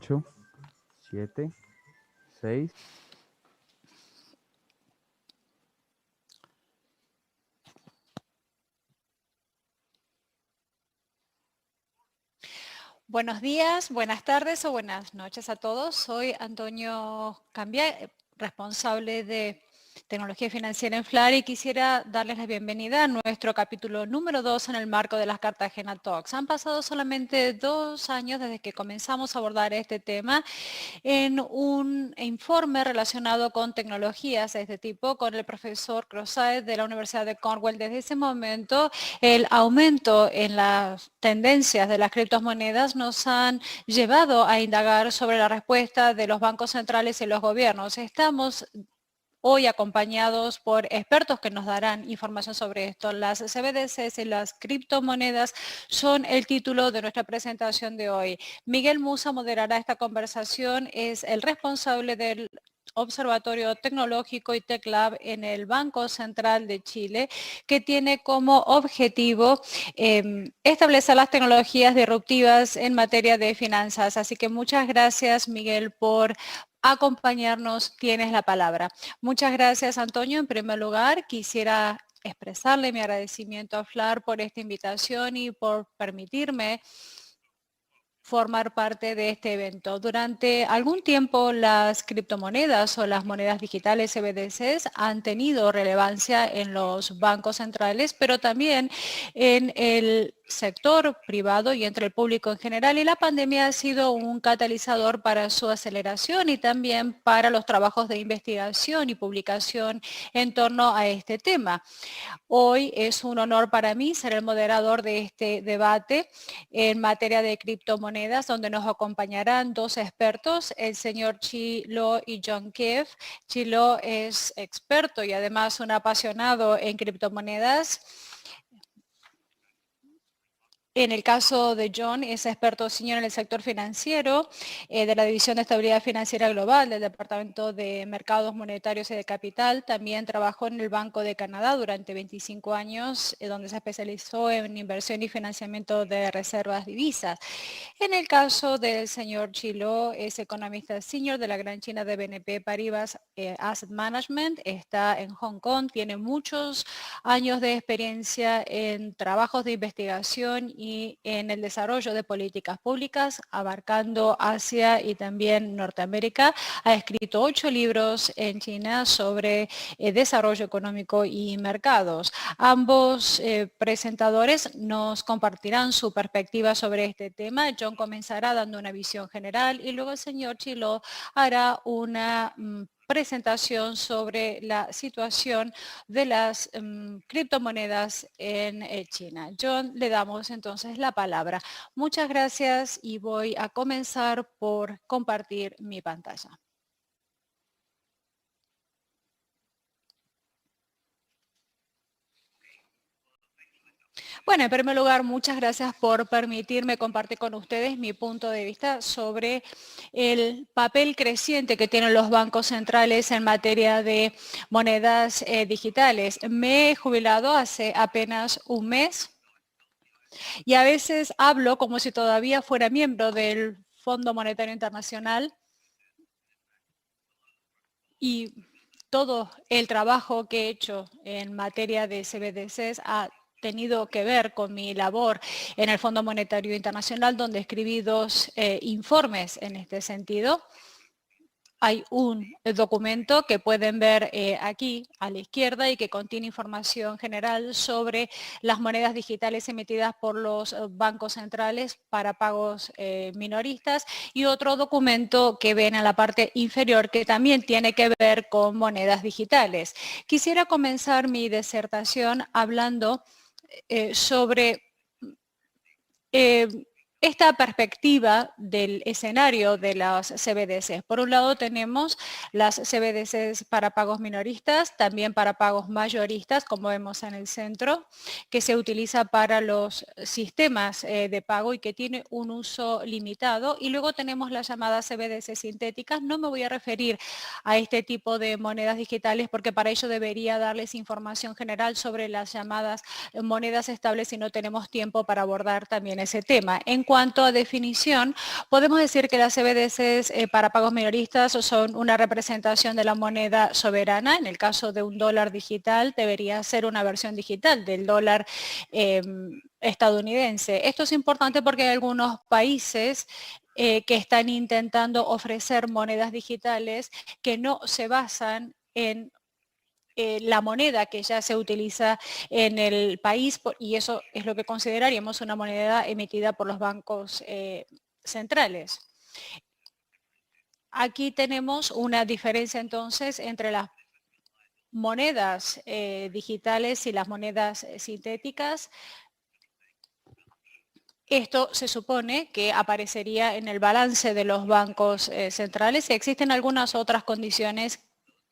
8, 7, 6. Buenos días, buenas tardes o buenas noches a todos. Soy Antonio Cambia, responsable de Tecnología Financiera en FLAR, y quisiera darles la bienvenida a nuestro capítulo número 2 en el marco de las Cartagena Talks. Han pasado solamente 2 años desde que comenzamos a abordar este tema en un informe relacionado con tecnologías de este tipo con el profesor Crosside de la Universidad de Cornwall. Desde ese momento, el aumento en las tendencias de las criptomonedas nos han llevado a indagar sobre la respuesta de los bancos centrales y los gobiernos. Estamos hoy acompañados por expertos que nos darán información sobre esto. Las CBDCs y las criptomonedas son el título de nuestra presentación de hoy. Miguel Musa moderará esta conversación, es el responsable del Observatorio Tecnológico y TecLab en el Banco Central de Chile, que tiene como objetivo establecer las tecnologías disruptivas en materia de finanzas. Así que muchas gracias, Miguel, por acompañarnos. Tienes la palabra. Muchas gracias, Antonio. En primer lugar, quisiera expresarle mi agradecimiento a FLAR por esta invitación y por permitirme formar parte de este evento. Durante algún tiempo las criptomonedas o las monedas digitales CBDCs han tenido relevancia en los bancos centrales, pero también en el sector privado y entre el público en general, y la pandemia ha sido un catalizador para su aceleración y también para los trabajos de investigación y publicación en torno a este tema. Hoy es un honor para mí ser el moderador de este debate en materia de criptomonedas, donde nos acompañarán 2 expertos, el señor Chi Lo y John Keefe. Chi Lo es experto y además un apasionado en criptomonedas. En el caso de John, es experto senior en el sector financiero de la División de Estabilidad Financiera Global del Departamento de Mercados Monetarios y de Capital. También trabajó en el Banco de Canadá durante 25 años, donde se especializó en inversión y financiamiento de reservas divisas. En el caso del señor Chi Lo, es economista senior de la Gran China de BNP Paribas Asset Management. Está en Hong Kong, tiene muchos años de experiencia en trabajos de investigación y en el desarrollo de políticas públicas, abarcando Asia y también Norteamérica. Ha escrito 8 libros en China sobre desarrollo económico y mercados. Ambos presentadores nos compartirán su perspectiva sobre este tema. John comenzará dando una visión general y luego el señor Chi Lo hará una presentación sobre la situación de las criptomonedas en China. John, le damos entonces la palabra. Muchas gracias y voy a comenzar por compartir mi pantalla. Bueno, en primer lugar, muchas gracias por permitirme compartir con ustedes mi punto de vista sobre el papel creciente que tienen los bancos centrales en materia de monedas digitales. Me he jubilado hace apenas un mes y a veces hablo como si todavía fuera miembro del Fondo Monetario Internacional, y todo el trabajo que he hecho en materia de CBDCs ha tenido que ver con mi labor en el Fondo Monetario Internacional, donde escribí 2 informes en este sentido. Hay un documento que pueden ver aquí a la izquierda y que contiene información general sobre las monedas digitales emitidas por los bancos centrales para pagos minoristas, y otro documento que ven en la parte inferior que también tiene que ver con monedas digitales. Quisiera comenzar mi disertación hablando sobre esta perspectiva del escenario de las CBDCs. Por un lado tenemos las CBDCs para pagos minoristas, también para pagos mayoristas, como vemos en el centro, que se utiliza para los sistemas de pago y que tiene un uso limitado. Y luego tenemos las llamadas CBDCs sintéticas. No me voy a referir a este tipo de monedas digitales porque para ello debería darles información general sobre las llamadas monedas estables y no tenemos tiempo para abordar también ese tema. En cuanto a definición, podemos decir que las CBDCs para pagos minoristas son una representación de la moneda soberana. En el caso de un dólar digital, debería ser una versión digital del dólar estadounidense. Esto es importante porque hay algunos países que están intentando ofrecer monedas digitales que no se basan en la moneda que ya se utiliza en el país, y eso es lo que consideraríamos una moneda emitida por los bancos centrales. Aquí tenemos una diferencia entonces entre las monedas digitales y las monedas sintéticas. Esto se supone que aparecería en el balance de los bancos centrales y existen algunas otras condiciones,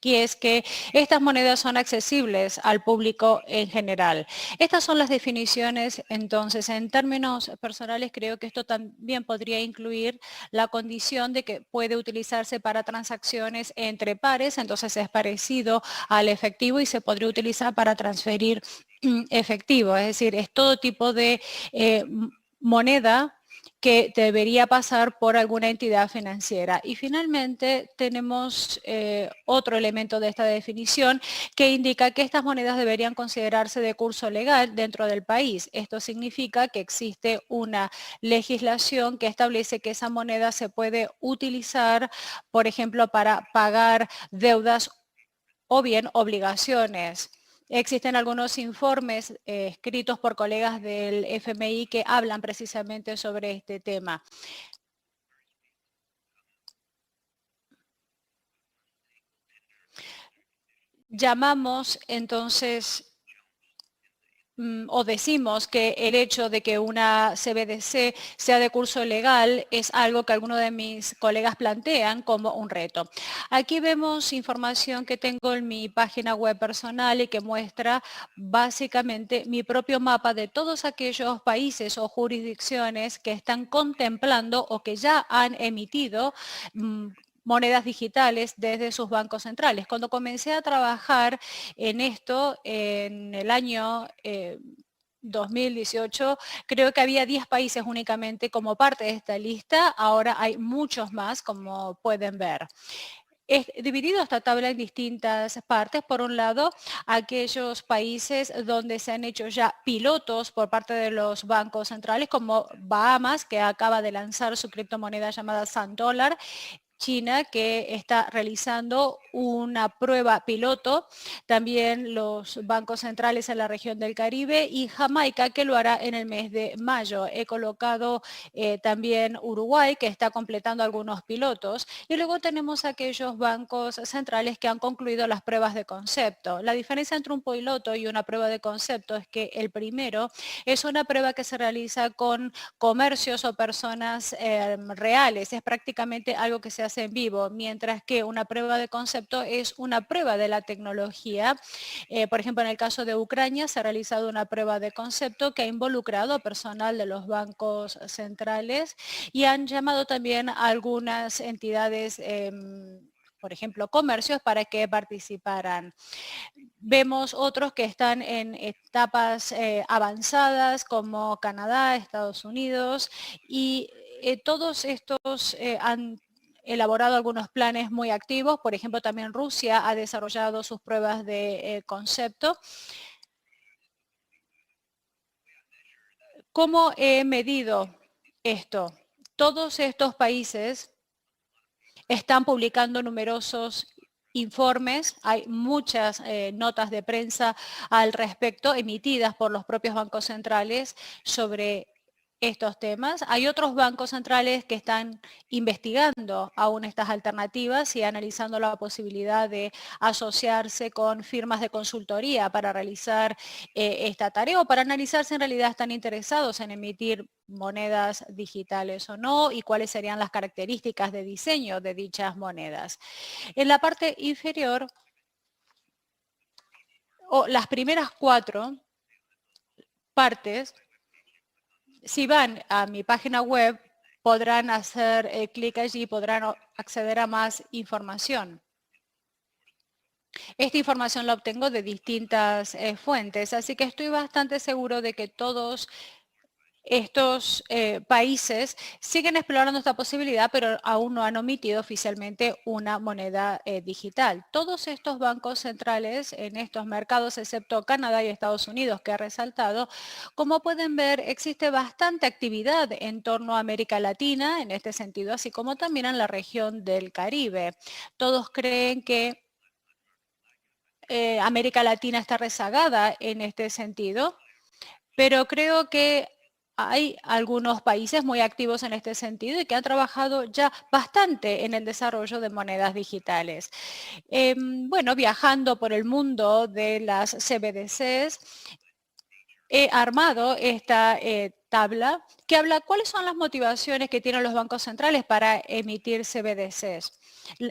que es que estas monedas son accesibles al público en general. Estas son las definiciones. Entonces, en términos personales, creo que esto también podría incluir la condición de que puede utilizarse para transacciones entre pares, entonces es parecido al efectivo y se podría utilizar para transferir efectivo, es decir, es todo tipo de moneda que debería pasar por alguna entidad financiera. Y finalmente tenemos otro elemento de esta definición que indica que estas monedas deberían considerarse de curso legal dentro del país. Esto significa que existe una legislación que establece que esa moneda se puede utilizar, por ejemplo, para pagar deudas o bien obligaciones. Existen algunos informes escritos por colegas del FMI que hablan precisamente sobre este tema. Llamamos entonces o decimos que el hecho de que una CBDC sea de curso legal es algo que algunos de mis colegas plantean como un reto. Aquí vemos información que tengo en mi página web personal y que muestra básicamente mi propio mapa de todos aquellos países o jurisdicciones que están contemplando o que ya han emitido monedas digitales desde sus bancos centrales. Cuando comencé a trabajar en esto en el año 2018, creo que había 10 países únicamente como parte de esta lista. Ahora hay muchos más, como pueden ver. Es dividido esta tabla en distintas partes. Por un lado, aquellos países donde se han hecho ya pilotos por parte de los bancos centrales, como Bahamas, que acaba de lanzar su criptomoneda llamada Sand Dollar, China, que está realizando una prueba piloto, también los bancos centrales en la región del Caribe y Jamaica, que lo hará en el mes de mayo. He colocado también Uruguay, que está completando algunos pilotos, y luego tenemos aquellos bancos centrales que han concluido las pruebas de concepto. La diferencia entre un piloto y una prueba de concepto es que el primero es una prueba que se realiza con comercios o personas reales, es prácticamente algo que se hace en vivo, mientras que una prueba de concepto es una prueba de la tecnología. Por ejemplo, en el caso de Ucrania se ha realizado una prueba de concepto que ha involucrado a personal de los bancos centrales y han llamado también a algunas entidades por ejemplo, comercios para que participaran. Vemos otros que están en etapas avanzadas como Canadá, Estados Unidos y todos estos han elaborado algunos planes muy activos. Por ejemplo, también Rusia ha desarrollado sus pruebas de concepto. ¿Cómo he medido esto? Todos estos países están publicando numerosos informes, hay muchas notas de prensa al respecto emitidas por los propios bancos centrales sobre estos temas. Hay otros bancos centrales que están investigando aún estas alternativas y analizando la posibilidad de asociarse con firmas de consultoría para realizar esta tarea o para analizar si en realidad están interesados en emitir monedas digitales o no y cuáles serían las características de diseño de dichas monedas. En la parte inferior, o las primeras 4 partes, si van a mi página web, podrán hacer clic allí y podrán acceder a más información. Esta información la obtengo de distintas fuentes, así que estoy bastante seguro de que todos estos países siguen explorando esta posibilidad, pero aún no han omitido oficialmente una moneda digital. Todos estos bancos centrales en estos mercados, excepto Canadá y Estados Unidos, que ha resaltado, como pueden ver, existe bastante actividad en torno a América Latina en este sentido, así como también en la región del Caribe. Todos creen que América Latina está rezagada en este sentido, pero creo que hay algunos países muy activos en este sentido y que han trabajado ya bastante en el desarrollo de monedas digitales. Bueno, viajando por el mundo de las CBDCs, he armado esta tabla que habla cuáles son las motivaciones que tienen los bancos centrales para emitir CBDCs.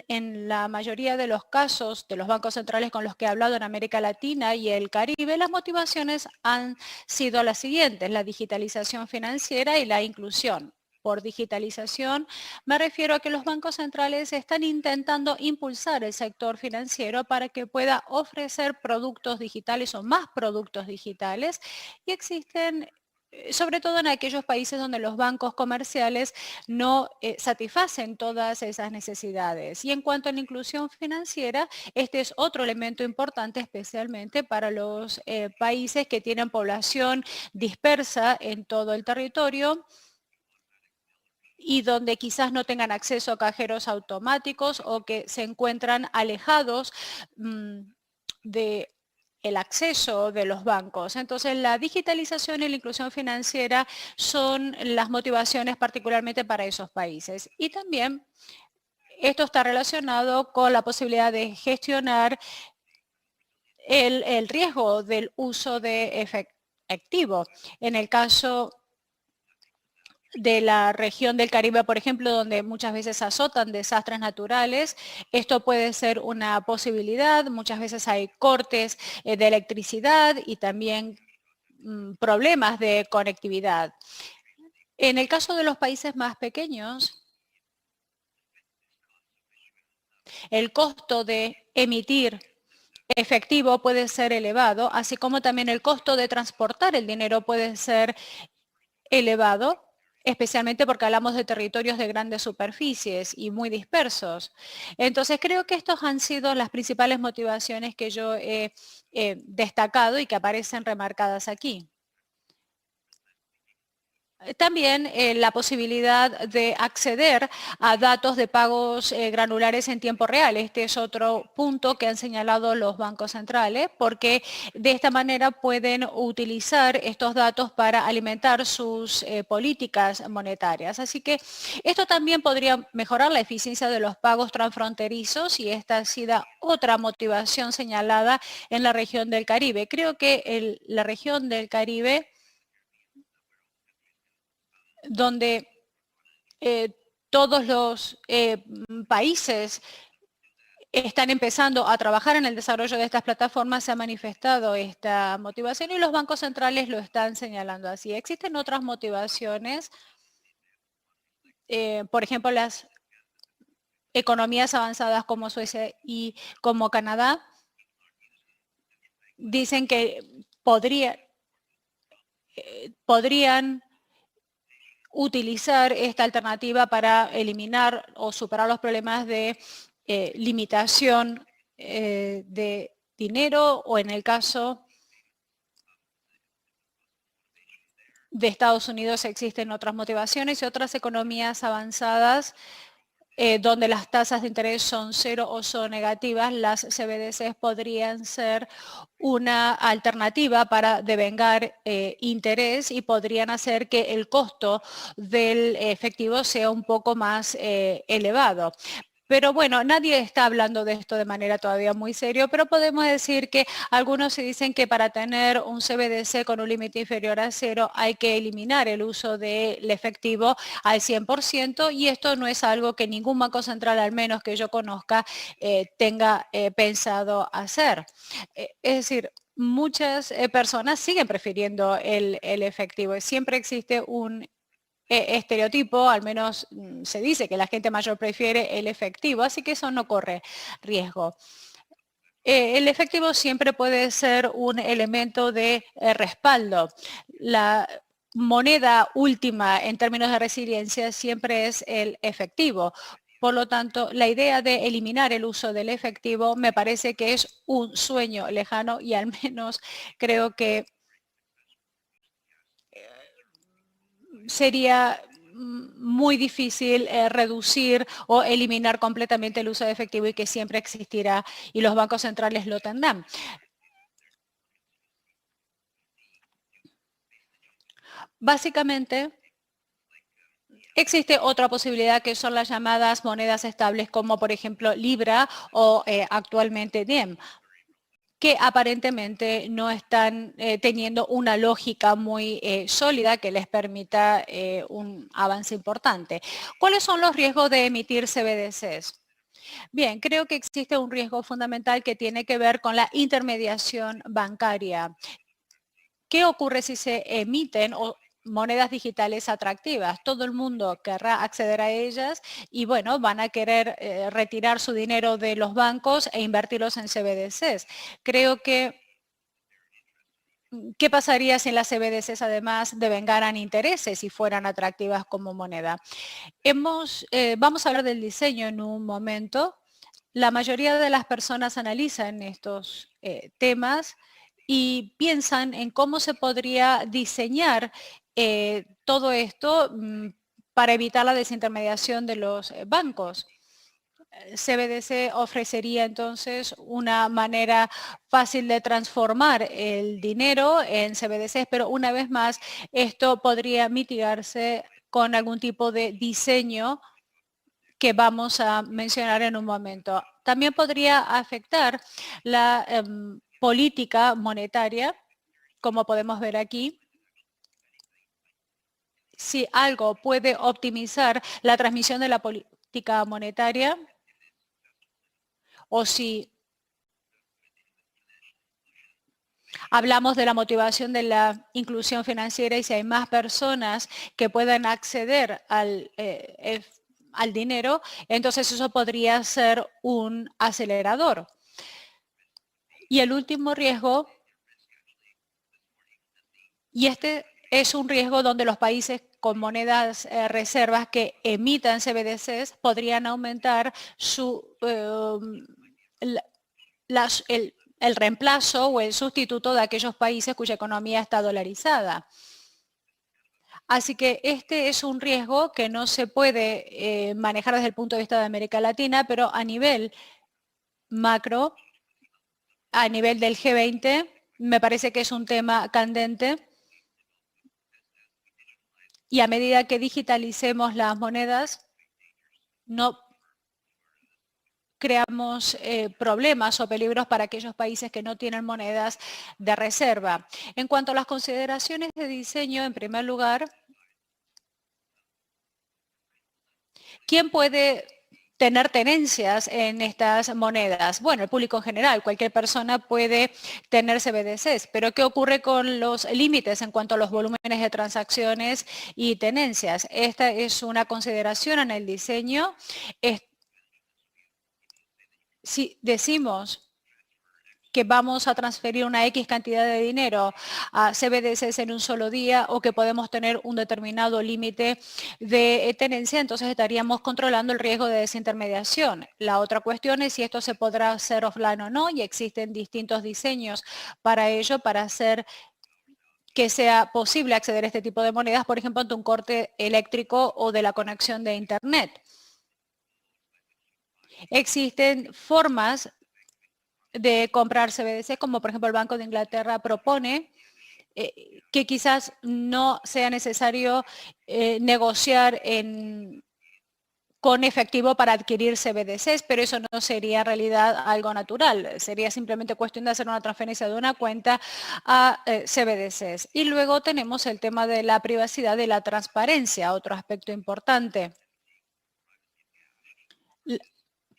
En la mayoría de los casos de los bancos centrales con los que he hablado en América Latina y el Caribe, las motivaciones han sido las siguientes: la digitalización financiera y la inclusión. Por digitalización me refiero a que los bancos centrales están intentando impulsar el sector financiero para que pueda ofrecer productos digitales o más productos digitales, y existen sobre todo en aquellos países donde los bancos comerciales no satisfacen todas esas necesidades. Y en cuanto a la inclusión financiera, este es otro elemento importante, especialmente para los países que tienen población dispersa en todo el territorio y donde quizás no tengan acceso a cajeros automáticos o que se encuentran alejados de el acceso de los bancos. Entonces, la digitalización y la inclusión financiera son las motivaciones particularmente para esos países. Y también esto está relacionado con la posibilidad de gestionar el riesgo del uso de efectivo. En el caso de la región del Caribe, por ejemplo, donde muchas veces azotan desastres naturales, esto puede ser una posibilidad. Muchas veces hay cortes de electricidad y también problemas de conectividad. En el caso de los países más pequeños, el costo de emitir efectivo puede ser elevado, así como también el costo de transportar el dinero puede ser elevado, especialmente porque hablamos de territorios de grandes superficies y muy dispersos. Entonces, creo que estos han sido las principales motivaciones que yo he destacado y que aparecen remarcadas aquí. También la posibilidad de acceder a datos de pagos granulares en tiempo real. Este es otro punto que han señalado los bancos centrales, porque de esta manera pueden utilizar estos datos para alimentar sus políticas monetarias. Así que esto también podría mejorar la eficiencia de los pagos transfronterizos, y esta ha sido otra motivación señalada en la región del Caribe. Creo que la región del Caribe, donde todos los países están empezando a trabajar en el desarrollo de estas plataformas, se ha manifestado esta motivación y los bancos centrales lo están señalando así. Existen otras motivaciones, por ejemplo, las economías avanzadas como Suecia y como Canadá dicen que podrían utilizar esta alternativa para eliminar o superar los problemas de limitación de dinero, o en el caso de Estados Unidos existen otras motivaciones y otras economías avanzadas donde las tasas de interés son cero o son negativas. Las CBDCs podrían ser una alternativa para devengar interés y podrían hacer que el costo del efectivo sea un poco más elevado. Pero bueno, nadie está hablando de esto de manera todavía muy serio, pero podemos decir que algunos se dicen que para tener un CBDC con un límite inferior a cero hay que eliminar el uso del efectivo al 100%, y esto no es algo que ningún banco central, al menos que yo conozca, tenga pensado hacer. Es decir, muchas personas siguen prefiriendo el efectivo. Siempre existe un estereotipo, al menos se dice que la gente mayor prefiere el efectivo, así que eso no corre riesgo. El efectivo siempre puede ser un elemento de respaldo. moneda última en términos de resiliencia siempre es el efectivo. Por lo tanto, la idea de eliminar el uso del efectivo me parece que es un sueño lejano y al menos creo que sería muy difícil reducir o eliminar completamente el uso de efectivo y que siempre existirá y los bancos centrales lo tendrán. Básicamente, existe otra posibilidad que son las llamadas monedas estables como por ejemplo Libra o actualmente Diem, que aparentemente no están teniendo una lógica muy sólida que les permita un avance importante. ¿Cuáles son los riesgos de emitir CBDCs? Bien, creo que existe un riesgo fundamental que tiene que ver con la intermediación bancaria. ¿Qué ocurre si se emiten monedas digitales atractivas? Todo el mundo querrá acceder a ellas y bueno, van a querer retirar su dinero de los bancos e invertirlos en CBDCs. Creo que ¿qué pasaría si las CBDCs además devengaran intereses y fueran atractivas como moneda? Vamos a hablar del diseño en un momento. La mayoría de las personas analizan estos temas y piensan en cómo se podría diseñar todo esto para evitar la desintermediación de los bancos. CBDC ofrecería entonces una manera fácil de transformar el dinero en CBDCs, pero una vez más esto podría mitigarse con algún tipo de diseño que vamos a mencionar en un momento. También podría afectar la política monetaria, como podemos ver aquí. Si algo puede optimizar la transmisión de la política monetaria o si hablamos de la motivación de la inclusión financiera y si hay más personas que puedan acceder al dinero, entonces eso podría ser un acelerador. Y el último riesgo, y este es un riesgo donde los países con monedas reservas que emitan CBDCs podrían aumentar el reemplazo o el sustituto de aquellos países cuya economía está dolarizada. Así que este es un riesgo que no se puede manejar desde el punto de vista de América Latina, pero a nivel macro, a nivel del G20, me parece que es un tema candente. Y a medida que digitalicemos las monedas, no creamos problemas o peligros para aquellos países que no tienen monedas de reserva. En cuanto a las consideraciones de diseño, en primer lugar, ¿quién puede tener tenencias en estas monedas? Bueno, el público en general, cualquier persona puede tener CBDCs, pero ¿qué ocurre con los límites en cuanto a los volúmenes de transacciones y tenencias? Esta es una consideración en el diseño. Si decimos que vamos a transferir una X cantidad de dinero a CBDCs en un solo día o que podemos tener un determinado límite de tenencia, entonces estaríamos controlando el riesgo de desintermediación. La otra cuestión es si esto se podrá hacer offline o no y existen distintos diseños para ello, para hacer que sea posible acceder a este tipo de monedas, por ejemplo, ante un corte eléctrico o de la conexión de Internet. Existen formas de comprar CBDC, como por ejemplo el Banco de Inglaterra propone, que quizás no sea necesario negociar con efectivo para adquirir CBDCs, pero eso no sería en realidad algo natural. Sería simplemente cuestión de hacer una transferencia de una cuenta a CBDCs. Y luego tenemos el tema de la privacidad y la transparencia, otro aspecto importante.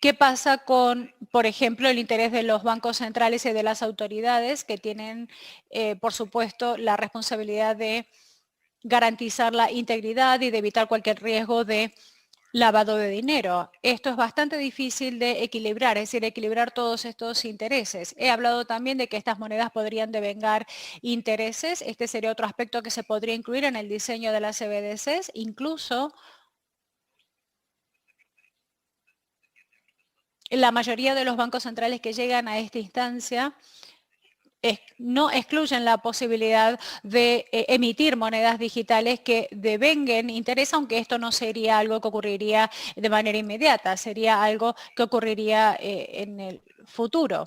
¿Qué pasa con, por ejemplo, el interés de los bancos centrales y de las autoridades que tienen, por supuesto, la responsabilidad de garantizar la integridad y de evitar cualquier riesgo de lavado de dinero. Esto es bastante difícil de equilibrar, es decir, equilibrar todos estos intereses. He hablado también de que estas monedas podrían devengar intereses. Este sería otro aspecto que se podría incluir en el diseño de las CBDCs. Incluso la mayoría de los bancos centrales que llegan a esta instancia no excluyen la posibilidad de emitir monedas digitales que devenguen interés, aunque esto no sería algo que ocurriría de manera inmediata, sería algo que ocurriría en el futuro.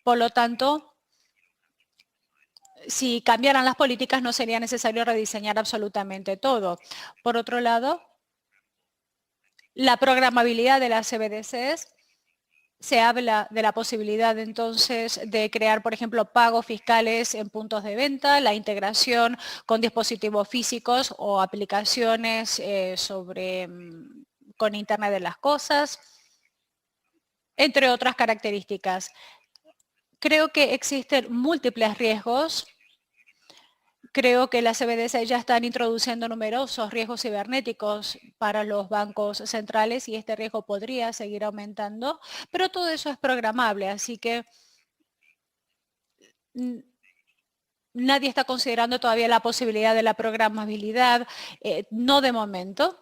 Por lo tanto, si cambiaran las políticas no sería necesario rediseñar absolutamente todo. Por otro lado, la programabilidad de las CBDCs. Se habla de la posibilidad entonces de crear, por ejemplo, pagos fiscales en puntos de venta, la integración con dispositivos físicos o aplicaciones con Internet de las Cosas, entre otras características. Creo que existen múltiples riesgos. Creo que las CBDC ya están introduciendo numerosos riesgos cibernéticos para los bancos centrales y este riesgo podría seguir aumentando, pero todo eso es programable, así que nadie está considerando todavía la posibilidad de la programabilidad, no de momento.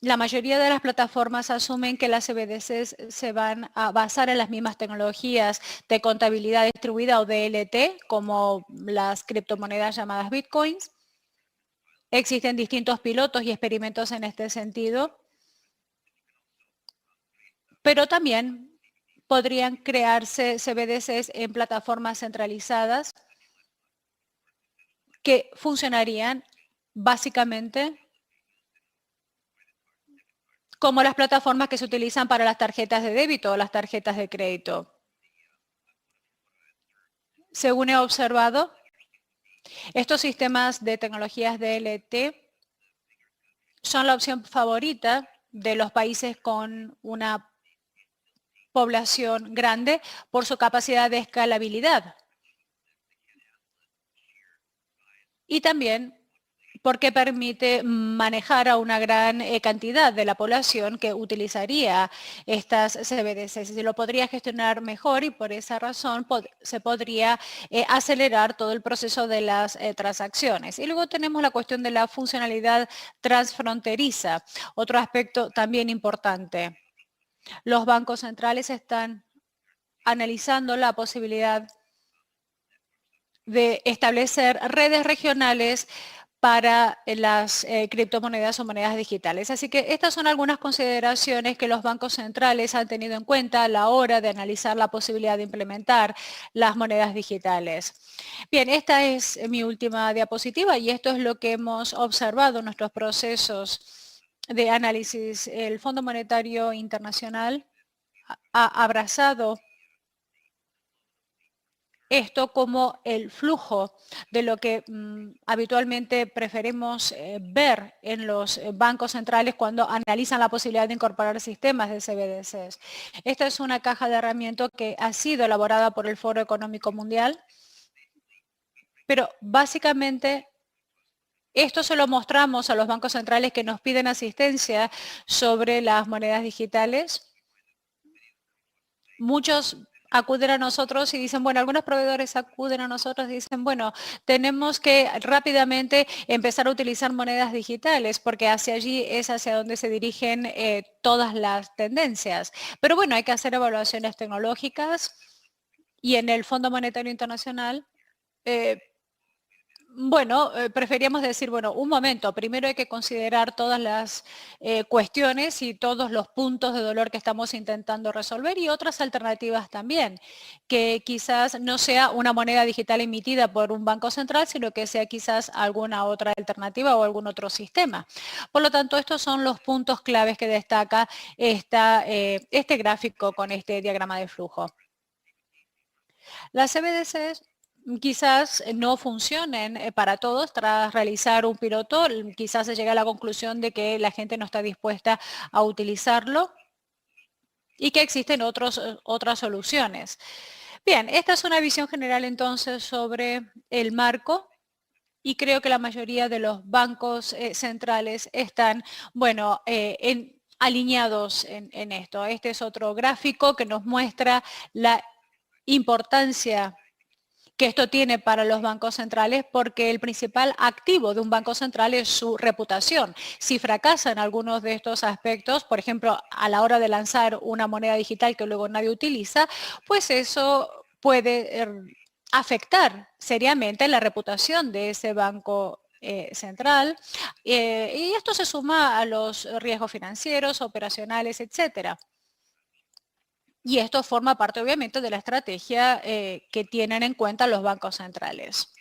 La mayoría de las plataformas asumen que las CBDCs se van a basar en las mismas tecnologías de contabilidad distribuida o DLT, como las criptomonedas llamadas bitcoins. Existen distintos pilotos y experimentos en este sentido, pero también podrían crearse CBDCs en plataformas centralizadas que funcionarían básicamente como las plataformas que se utilizan para las tarjetas de débito o las tarjetas de crédito. Según he observado, estos sistemas de tecnologías DLT son la opción favorita de los países con una población grande por su capacidad de escalabilidad. Y también porque permite manejar a una gran cantidad de la población que utilizaría estas CBDCs. Se lo podría gestionar mejor y por esa razón se podría acelerar todo el proceso de las transacciones. Y luego tenemos la cuestión de la funcionalidad transfronteriza, otro aspecto también importante. Los bancos centrales están analizando la posibilidad de establecer redes regionales para las criptomonedas o monedas digitales. Así que estas son algunas consideraciones que los bancos centrales han tenido en cuenta a la hora de analizar la posibilidad de implementar las monedas digitales. Bien, esta es mi última diapositiva y esto es lo que hemos observado en nuestros procesos de análisis. El Fondo Monetario Internacional ha abrazado esto como el flujo de lo que habitualmente preferimos ver en los bancos centrales cuando analizan la posibilidad de incorporar sistemas de CBDCs. Esta es una caja de herramientas que ha sido elaborada por el Foro Económico Mundial, pero básicamente esto se lo mostramos a los bancos centrales que nos piden asistencia sobre las monedas digitales. Muchos acuden a nosotros y dicen, bueno, algunos proveedores acuden a nosotros y dicen, bueno, tenemos que rápidamente empezar a utilizar monedas digitales porque hacia allí es hacia donde se dirigen todas las tendencias. Pero bueno, hay que hacer evaluaciones tecnológicas y en el Fondo Monetario Internacional preferíamos decir, bueno, un momento, primero hay que considerar todas las cuestiones y todos los puntos de dolor que estamos intentando resolver y otras alternativas también, que quizás no sea una moneda digital emitida por un banco central, sino que sea quizás alguna otra alternativa o algún otro sistema. Por lo tanto, estos son los puntos claves que destaca este gráfico con este diagrama de flujo. Las CBDCs quizás no funcionen para todos. Tras realizar un piloto, quizás se llegue a la conclusión de que la gente no está dispuesta a utilizarlo y que existen otras soluciones. Bien, esta es una visión general entonces sobre el marco y creo que la mayoría de los bancos centrales están, bueno, alineados en esto. Este es otro gráfico que nos muestra la importancia que esto tiene para los bancos centrales, porque el principal activo de un banco central es su reputación. Si fracasan algunos de estos aspectos, por ejemplo, a la hora de lanzar una moneda digital que luego nadie utiliza, pues eso puede afectar seriamente la reputación de ese banco central, y esto se suma a los riesgos financieros, operacionales, etcétera. Y esto forma parte, obviamente, de la estrategia que tienen en cuenta los bancos centrales.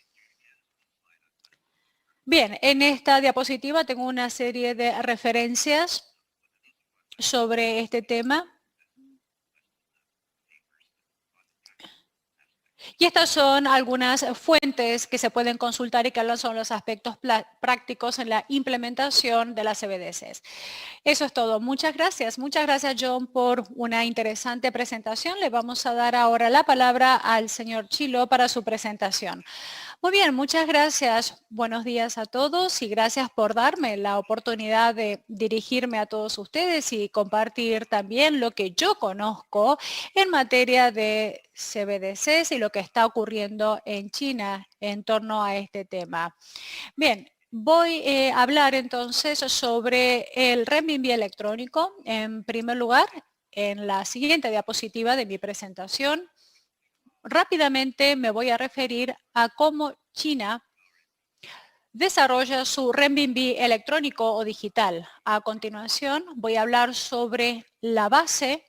Bien, en esta diapositiva tengo una serie de referencias sobre este tema. Y estas son algunas fuentes que se pueden consultar y que hablan sobre los aspectos prácticos en la implementación de las CBDCs. Eso es todo. Muchas gracias. Muchas gracias, John, por una interesante presentación. Le vamos a dar ahora la palabra al señor Chilo para su presentación. Muy bien, muchas gracias. Buenos días a todos y gracias por darme la oportunidad de dirigirme a todos ustedes y compartir también lo que yo conozco en materia de CBDCs y lo que está ocurriendo en China en torno a este tema. Bien, voy a hablar entonces sobre el renminbi electrónico. En primer lugar, en la siguiente diapositiva de mi presentación, rápidamente me voy a referir a cómo China desarrolla su renminbi electrónico o digital. A continuación, voy a hablar sobre la base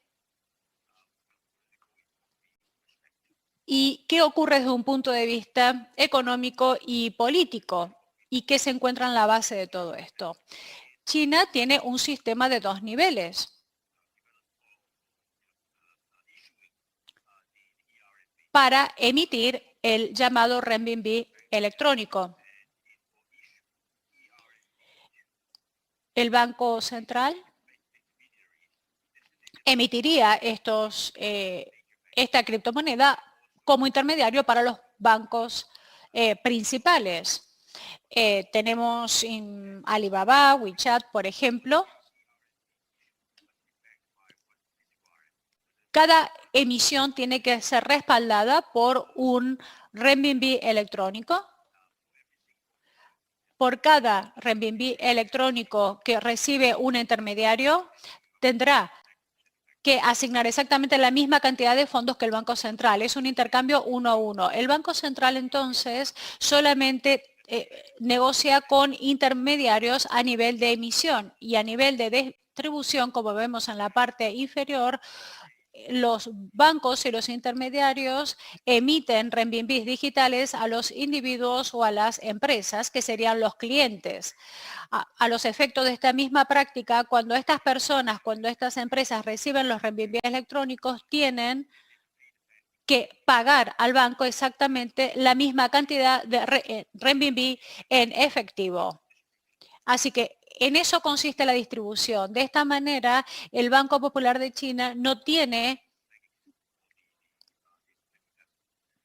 y qué ocurre desde un punto de vista económico y político y qué se encuentra en la base de todo esto. China tiene un sistema de 2 niveles. Para emitir el llamado renminbi electrónico. El Banco Central emitiría esta criptomoneda como intermediario para los bancos principales. Tenemos Alibaba, WeChat, por ejemplo. Cada emisión tiene que ser respaldada por un renminbi electrónico. Por cada renminbi electrónico que recibe un intermediario, tendrá que asignar exactamente la misma cantidad de fondos que el Banco Central. Es un intercambio 1 a 1. El Banco Central entonces solamente negocia con intermediarios a nivel de emisión y a nivel de distribución, como vemos en la parte inferior. Los bancos y los intermediarios emiten renminbis digitales a los individuos o a las empresas, que serían los clientes. A los efectos de esta misma práctica, cuando estas empresas reciben los renminbis electrónicos, tienen que pagar al banco exactamente la misma cantidad de renminbi en efectivo. Así que en eso consiste la distribución. De esta manera, el Banco Popular de China no tiene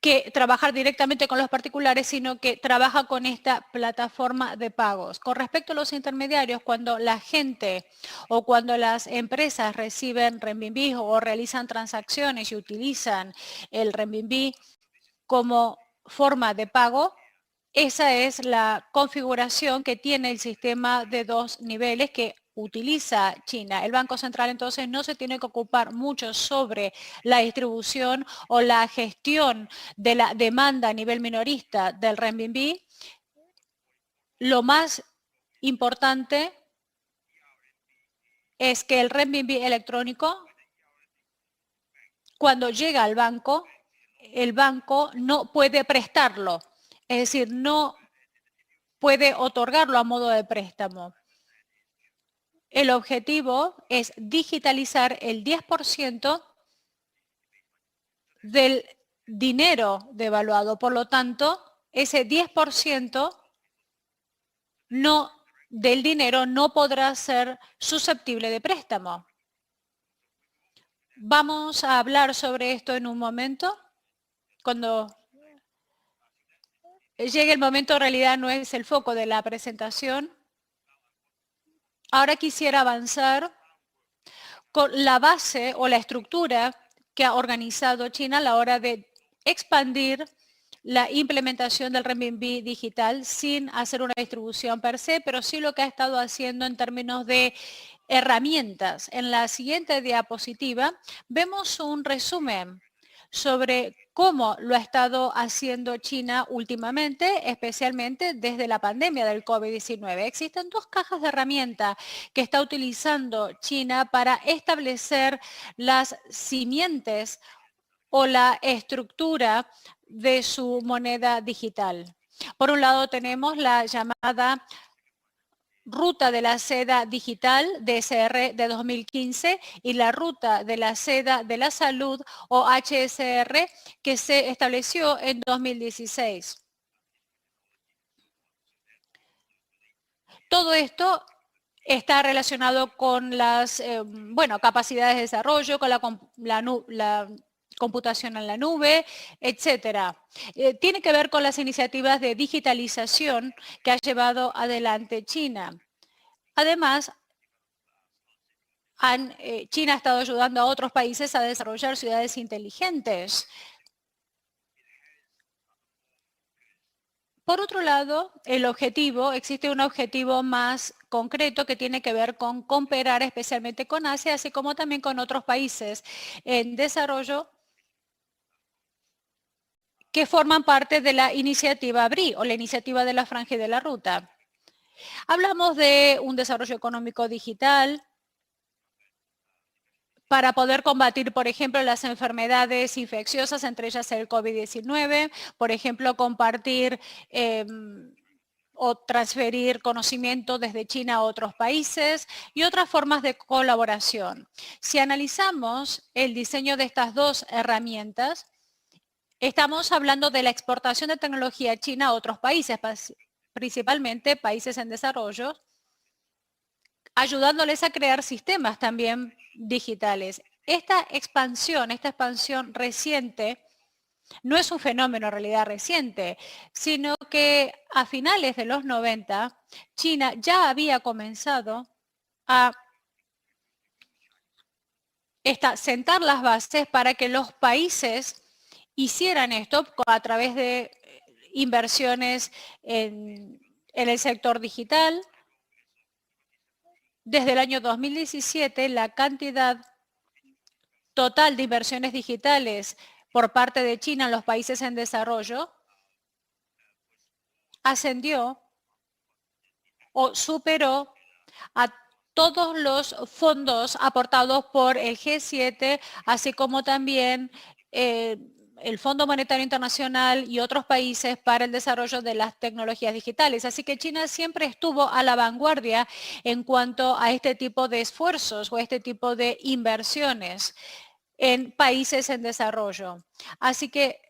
que trabajar directamente con los particulares, sino que trabaja con esta plataforma de pagos. Con respecto a los intermediarios, cuando la gente o cuando las empresas reciben renminbi o realizan transacciones y utilizan el renminbi como forma de pago, esa es la configuración que tiene el sistema de 2 niveles que utiliza China. El Banco Central entonces no se tiene que ocupar mucho sobre la distribución o la gestión de la demanda a nivel minorista del renminbi. Lo más importante es que el renminbi electrónico, cuando llega al banco, el banco no puede prestarlo. Es decir, no puede otorgarlo a modo de préstamo. El objetivo es digitalizar el 10% del dinero devaluado. Por lo tanto, ese 10% del dinero no podrá ser susceptible de préstamo. Vamos a hablar sobre esto en un momento, cuando llegue el momento, en realidad no es el foco de la presentación. Ahora quisiera avanzar con la base o la estructura que ha organizado China a la hora de expandir la implementación del renminbi digital sin hacer una distribución per se, pero sí lo que ha estado haciendo en términos de herramientas. En la siguiente diapositiva vemos un resumen sobre cómo lo ha estado haciendo China últimamente, especialmente desde la pandemia del COVID-19. Existen dos cajas de herramientas que está utilizando China para establecer las simientes o la estructura de su moneda digital. Por un lado tenemos la llamada Ruta de la Seda Digital, DSR, de 2015, y la Ruta de la Seda de la Salud, o HSR, que se estableció en 2016. Todo esto está relacionado con las capacidades de desarrollo, con la computación en la nube, etcétera. Tiene que ver con las iniciativas de digitalización que ha llevado adelante China. Además, China ha estado ayudando a otros países a desarrollar ciudades inteligentes. Por otro lado, existe un objetivo más concreto que tiene que ver con cooperar especialmente con Asia, así como también con otros países en desarrollo que forman parte de la iniciativa BRI o la iniciativa de la Franja y de la Ruta. Hablamos de un desarrollo económico digital para poder combatir, por ejemplo, las enfermedades infecciosas, entre ellas el COVID-19, por ejemplo, compartir o transferir conocimiento desde China a otros países y otras formas de colaboración. Si analizamos el diseño de estas dos herramientas, estamos hablando de la exportación de tecnología china a otros países, principalmente países en desarrollo, ayudándoles a crear sistemas también digitales. Esta expansión reciente, no es un fenómeno en realidad reciente, sino que a finales de los 90, China ya había comenzado a sentar las bases para que los países hicieran esto a través de inversiones en el sector digital. Desde el año 2017, la cantidad total de inversiones digitales por parte de China en los países en desarrollo ascendió o superó a todos los fondos aportados por el G7, así como también el Fondo Monetario Internacional y otros países para el desarrollo de las tecnologías digitales. Así que China siempre estuvo a la vanguardia en cuanto a este tipo de esfuerzos o este tipo de inversiones en países en desarrollo. Así que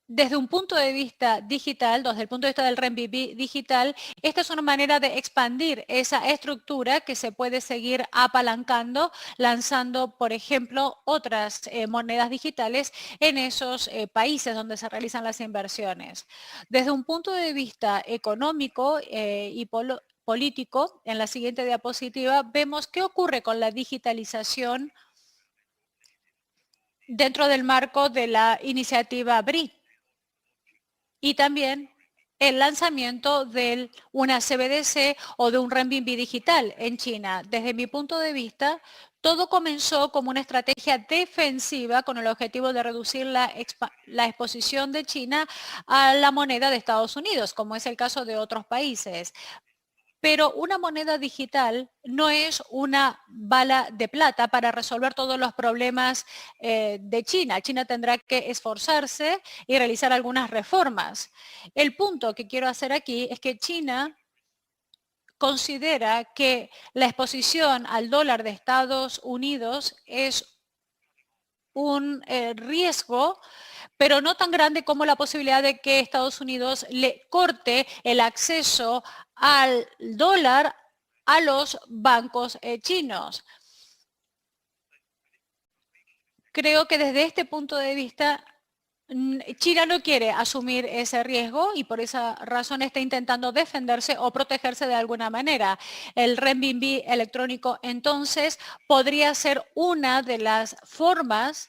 desde un punto de vista digital, desde el punto de vista del renminbi digital, esta es una manera de expandir esa estructura que se puede seguir apalancando, lanzando, por ejemplo, otras monedas digitales en esos países donde se realizan las inversiones. Desde un punto de vista económico y político, en la siguiente diapositiva, vemos qué ocurre con la digitalización dentro del marco de la iniciativa BRI. Y también el lanzamiento de una CBDC o de un renminbi digital en China. Desde mi punto de vista, todo comenzó como una estrategia defensiva con el objetivo de reducir la exposición de China a la moneda de Estados Unidos, como es el caso de otros países. Pero una moneda digital no es una bala de plata para resolver todos los problemas de China. China tendrá que esforzarse y realizar algunas reformas. El punto que quiero hacer aquí es que China considera que la exposición al dólar de Estados Unidos es un riesgo, pero no tan grande como la posibilidad de que Estados Unidos le corte el acceso al dólar a los bancos chinos. Creo que desde este punto de vista China no quiere asumir ese riesgo y por esa razón está intentando defenderse o protegerse de alguna manera. El renminbi electrónico entonces podría ser una de las formas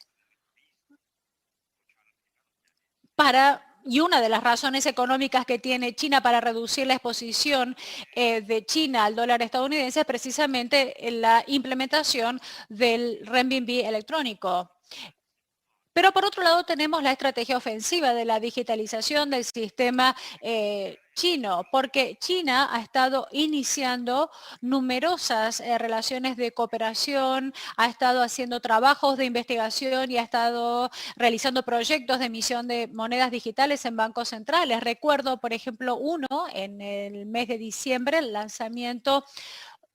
y una de las razones económicas que tiene China para reducir la exposición de China al dólar estadounidense es precisamente la implementación del renminbi electrónico. Pero por otro lado tenemos la estrategia ofensiva de la digitalización del sistema chino, porque China ha estado iniciando numerosas relaciones de cooperación, ha estado haciendo trabajos de investigación y ha estado realizando proyectos de emisión de monedas digitales en bancos centrales. Recuerdo, por ejemplo, uno en el mes de diciembre, el lanzamiento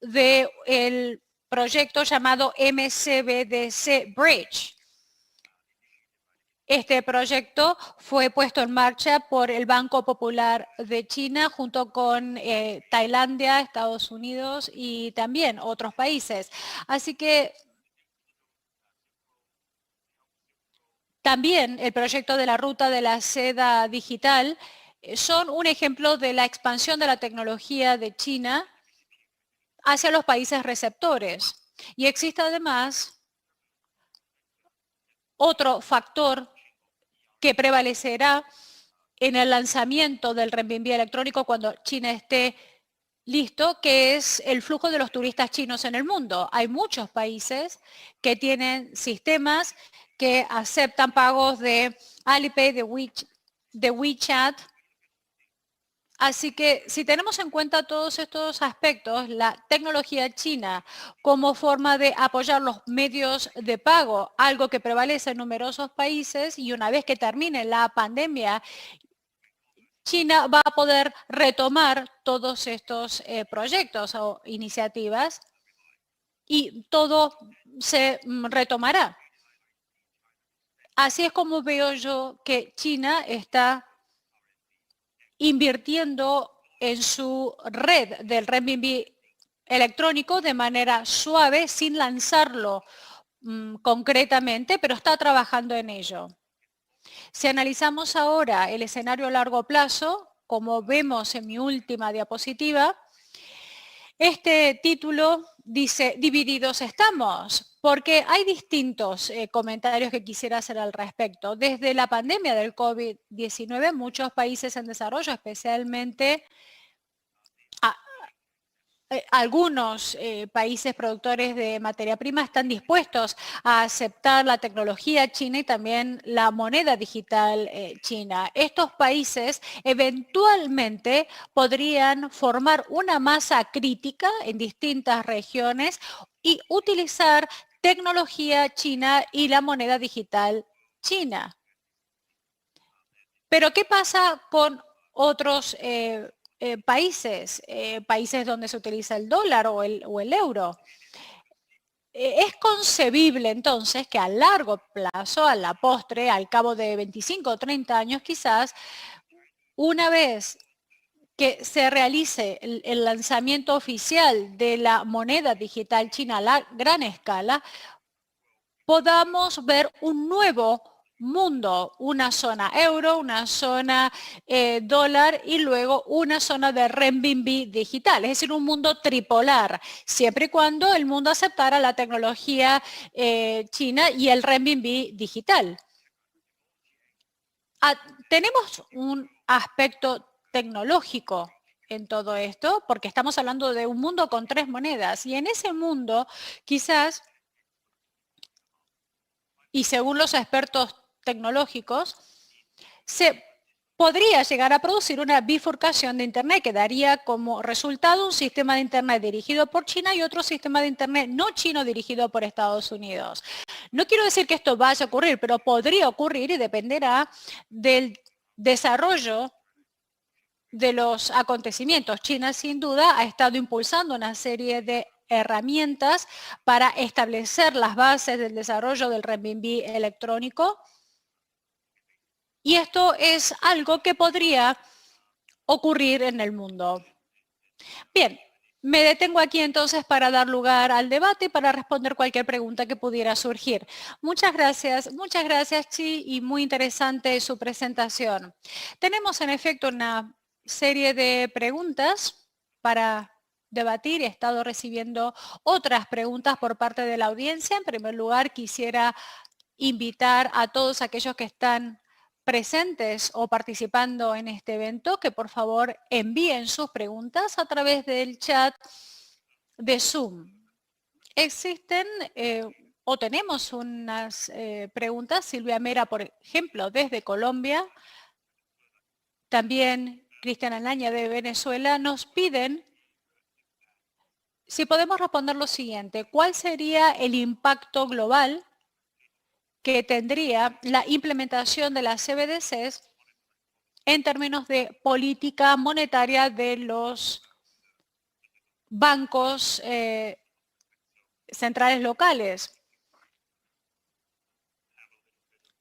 del proyecto llamado MCBDC Bridge. Este proyecto fue puesto en marcha por el Banco Popular de China junto con Tailandia, Estados Unidos y también otros países. Así que también el proyecto de la ruta de la seda digital son un ejemplo de la expansión de la tecnología de China hacia los países receptores. Y existe además otro factor que prevalecerá en el lanzamiento del renminbi electrónico cuando China esté listo, que es el flujo de los turistas chinos en el mundo. Hay muchos países que tienen sistemas que aceptan pagos de Alipay, de WeChat. Así que si tenemos en cuenta todos estos aspectos, la tecnología china como forma de apoyar los medios de pago, algo que prevalece en numerosos países, y una vez que termine la pandemia, China va a poder retomar todos estos proyectos o iniciativas y todo se retomará. Así es como veo yo que China está invirtiendo en su red del renminbi electrónico de manera suave, sin lanzarlo concretamente, pero está trabajando en ello. Si analizamos ahora el escenario a largo plazo, como vemos en mi última diapositiva, este título dice, divididos estamos, porque hay distintos comentarios que quisiera hacer al respecto. Desde la pandemia del COVID-19, muchos países en desarrollo, especialmente algunos países productores de materia prima, están dispuestos a aceptar la tecnología china y también la moneda digital china. Estos países eventualmente podrían formar una masa crítica en distintas regiones y utilizar tecnología china y la moneda digital china. Pero ¿qué pasa con otros países donde se utiliza el dólar o el euro? Es concebible entonces que a largo plazo, a la postre, al cabo de 25 o 30 años quizás, una vez que se realice el lanzamiento oficial de la moneda digital china a la gran escala, podamos ver un nuevo mundo, una zona euro, una zona dólar y luego una zona de renminbi digital, es decir, un mundo tripolar, siempre y cuando el mundo aceptara la tecnología china y el renminbi digital. Tenemos un aspecto tecnológico en todo esto, porque estamos hablando de un mundo con 3 monedas y en ese mundo quizás, y según los expertos tecnológicos, se podría llegar a producir una bifurcación de Internet que daría como resultado un sistema de Internet dirigido por China y otro sistema de Internet no chino dirigido por Estados Unidos. No quiero decir que esto vaya a ocurrir, pero podría ocurrir y dependerá del desarrollo de los acontecimientos. China sin duda ha estado impulsando una serie de herramientas para establecer las bases del desarrollo del renminbi electrónico. Y esto es algo que podría ocurrir en el mundo. Bien, Me detengo aquí entonces para dar lugar al debate y para responder cualquier pregunta que pudiera surgir. Muchas gracias, Chi, y muy interesante su presentación. Tenemos en efecto una serie de preguntas para debatir. He estado recibiendo otras preguntas por parte de la audiencia. En primer lugar, quisiera invitar a todos aquellos que están presentes o participando en este evento que por favor envíen sus preguntas a través del chat de Zoom. Existen o tenemos unas preguntas. Silvia Mera, por ejemplo, desde Colombia. También Cristian Alaña de Venezuela nos piden si podemos responder lo siguiente. ¿Cuál sería el impacto global que tendría la implementación de las CBDCs en términos de política monetaria de los bancos centrales locales?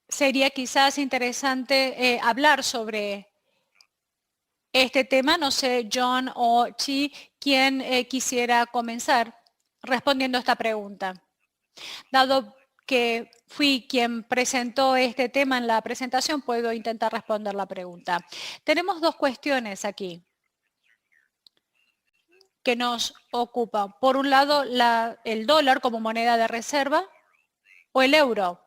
Sería quizás interesante hablar sobre este tema. No sé, John o Chi, quién quisiera comenzar respondiendo a esta pregunta. Dado que fui quien presentó este tema en la presentación, puedo intentar responder la pregunta. Tenemos dos cuestiones aquí que nos ocupan. Por un lado, el dólar como moneda de reserva o el euro.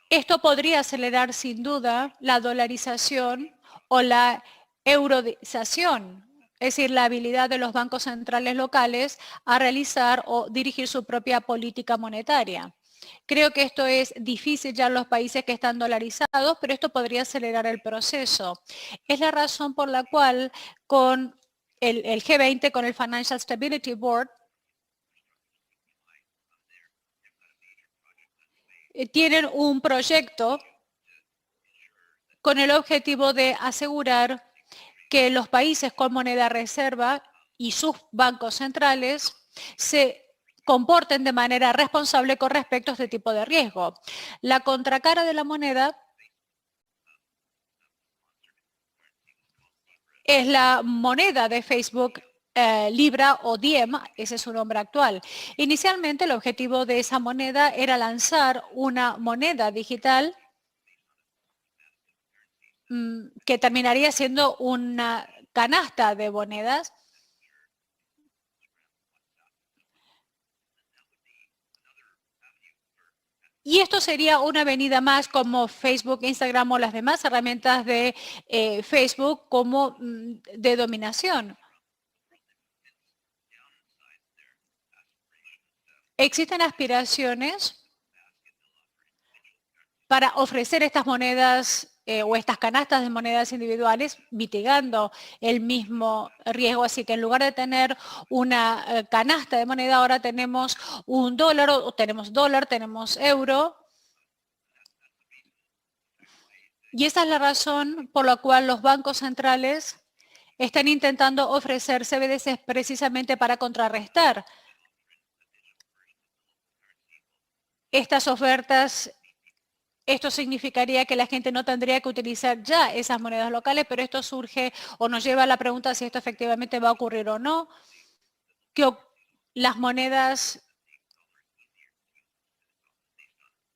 Esto podría acelerar sin duda la dolarización o la euroización, es decir, la habilidad de los bancos centrales locales a realizar o dirigir su propia política monetaria. Creo que esto es difícil ya en los países que están dolarizados, pero esto podría acelerar el proceso. Es la razón por la cual con el G20, con el Financial Stability Board, tienen un proyecto con el objetivo de asegurar que los países con moneda reserva y sus bancos centrales se comporten de manera responsable con respecto a este tipo de riesgo. La contracara de la moneda es la moneda de Facebook, Libra o Diem, ese es su nombre actual. Inicialmente el objetivo de esa moneda era lanzar una moneda digital que terminaría siendo una canasta de monedas. Y esto sería una avenida más como Facebook, Instagram o las demás herramientas de Facebook como de dominación. Existen aspiraciones para ofrecer estas monedas o estas canastas de monedas individuales, mitigando el mismo riesgo. Así que en lugar de tener una canasta de moneda, ahora tenemos un dólar, o tenemos euro. Y esa es la razón por la cual los bancos centrales están intentando ofrecer CBDCs precisamente para contrarrestar estas ofertas. Esto significaría que la gente no tendría que utilizar ya esas monedas locales, pero esto surge o nos lleva a la pregunta si esto efectivamente va a ocurrir o no. Que las monedas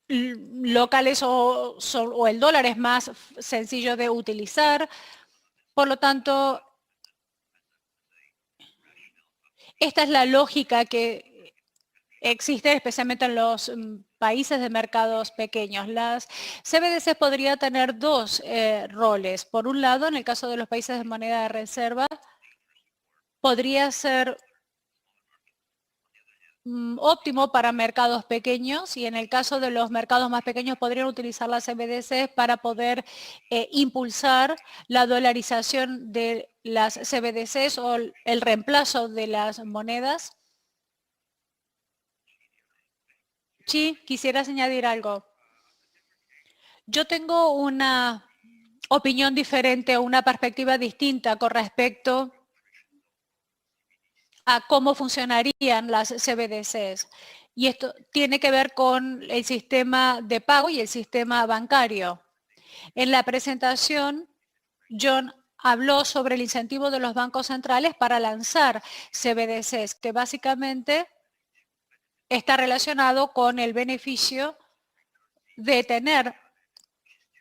locales o el dólar es más sencillo de utilizar. Por lo tanto, esta es la lógica que existe especialmente en los países de mercados pequeños. Las CBDC podría tener dos roles. Por un lado, en el caso de los países de moneda de reserva, podría ser óptimo para mercados pequeños, y en el caso de los mercados más pequeños podrían utilizar las CBDC para poder impulsar la dolarización de las CBDCs o el reemplazo de las monedas. Sí, quisieras añadir algo. Yo tengo una opinión diferente o una perspectiva distinta con respecto a cómo funcionarían las CBDCs. Y esto tiene que ver con el sistema de pago y el sistema bancario. En la presentación, John habló sobre el incentivo de los bancos centrales para lanzar CBDCs, que básicamente está relacionado con el beneficio de tener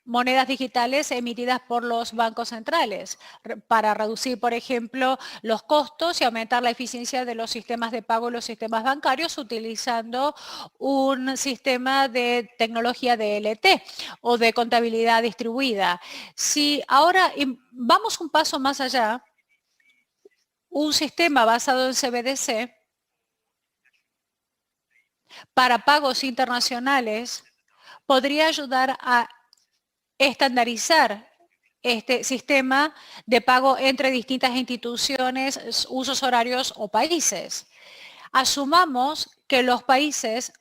monedas digitales emitidas por los bancos centrales para reducir, por ejemplo, los costos y aumentar la eficiencia de los sistemas de pago y los sistemas bancarios utilizando un sistema de tecnología DLT o de contabilidad distribuida. Si ahora vamos un paso más allá, un sistema basado en CBDC para pagos internacionales podría ayudar a estandarizar este sistema de pago entre distintas instituciones, usos horarios o países. Asumamos que los países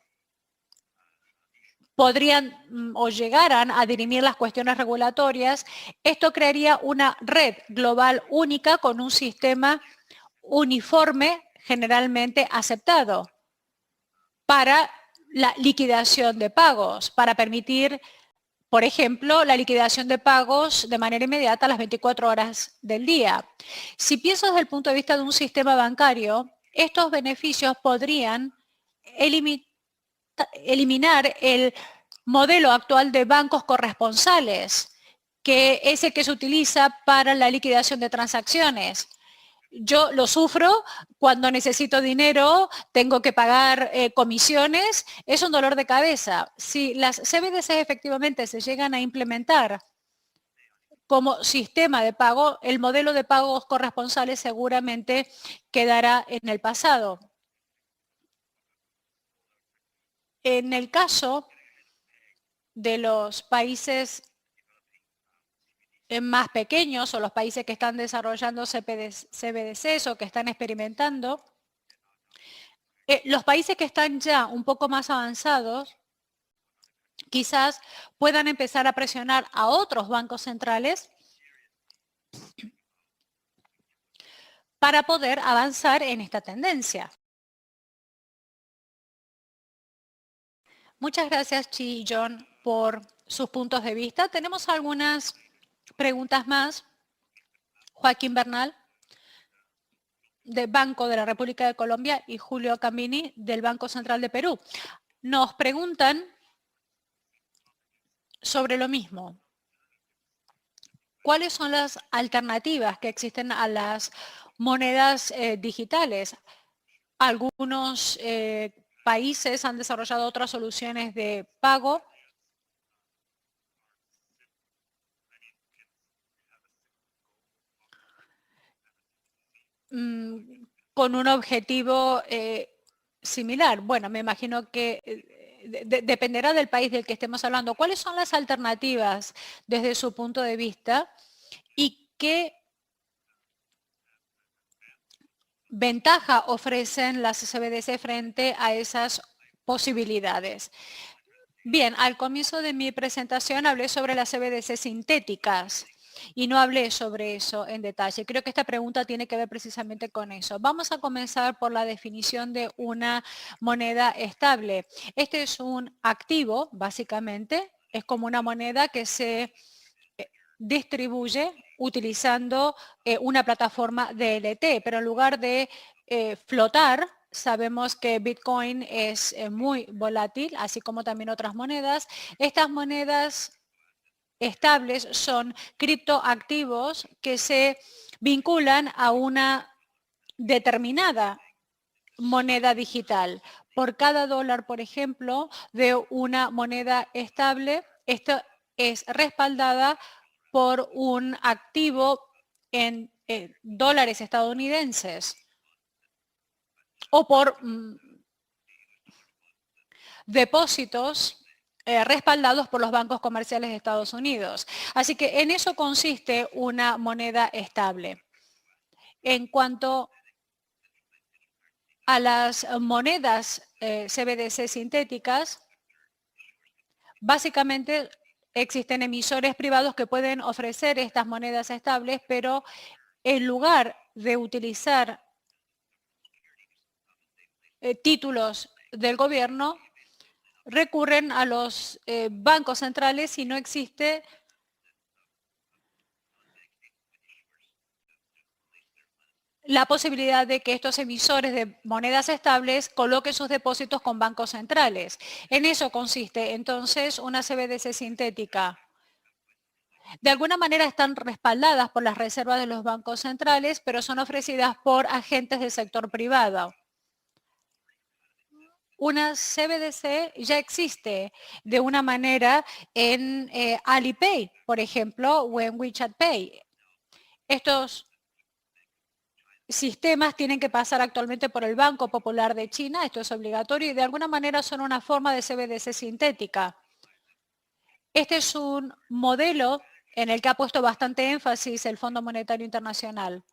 podrían o llegaran a dirimir las cuestiones regulatorias. Esto crearía una red global única con un sistema uniforme generalmente aceptado para la liquidación de pagos, para permitir, por ejemplo, la liquidación de pagos de manera inmediata a las 24 horas del día. Si pienso desde el punto de vista de un sistema bancario, estos beneficios podrían eliminar el modelo actual de bancos corresponsales, que es el que se utiliza para la liquidación de transacciones. Yo lo sufro cuando necesito dinero, tengo que pagar comisiones, es un dolor de cabeza. Si las CBDC efectivamente se llegan a implementar como sistema de pago, el modelo de pagos corresponsales seguramente quedará en el pasado. En el caso de los países más pequeños o los países que están desarrollando CBDCs o que están experimentando, los países que están ya un poco más avanzados quizás puedan empezar a presionar a otros bancos centrales para poder avanzar en esta tendencia. Muchas gracias, Chi y John, por sus puntos de vista. Tenemos algunas preguntas más. Joaquín Bernal, del Banco de la República de Colombia, y Julio Cambini, del Banco Central de Perú. Nos preguntan sobre lo mismo. ¿Cuáles son las alternativas que existen a las monedas digitales? Algunos países han desarrollado otras soluciones de pago. Con un objetivo similar. Bueno, me imagino que dependerá del país del que estemos hablando. ¿Cuáles son las alternativas desde su punto de vista y qué ventaja ofrecen las CBDC frente a esas posibilidades? Bien, al comienzo de mi presentación hablé sobre las CBDC sintéticas y no hablé sobre eso en detalle. Creo que esta pregunta tiene que ver precisamente con eso. Vamos a comenzar por la definición de una moneda estable. Este es un activo, básicamente. Es como una moneda que se distribuye utilizando una plataforma DLT, pero en lugar de flotar, sabemos que Bitcoin es muy volátil, así como también otras monedas. Estas monedas estables son criptoactivos que se vinculan a una determinada moneda digital. Por cada dólar, por ejemplo, de una moneda estable, esto es respaldada por un activo en dólares estadounidenses o por depósitos respaldados por los bancos comerciales de Estados Unidos. Así que en eso consiste una moneda estable. En cuanto a las monedas CBDC sintéticas, básicamente existen emisores privados que pueden ofrecer estas monedas estables, pero en lugar de utilizar títulos del gobierno, recurren a los bancos centrales y no existe la posibilidad de que estos emisores de monedas estables coloquen sus depósitos con bancos centrales. En eso consiste entonces una CBDC sintética. De alguna manera están respaldadas por las reservas de los bancos centrales, pero son ofrecidas por agentes del sector privado. Una CBDC ya existe de una manera en Alipay, por ejemplo, o en WeChat Pay. Estos sistemas tienen que pasar actualmente por el Banco Popular de China, esto es obligatorio, y de alguna manera son una forma de CBDC sintética. Este es un modelo en el que ha puesto bastante énfasis el Fondo Monetario Internacional.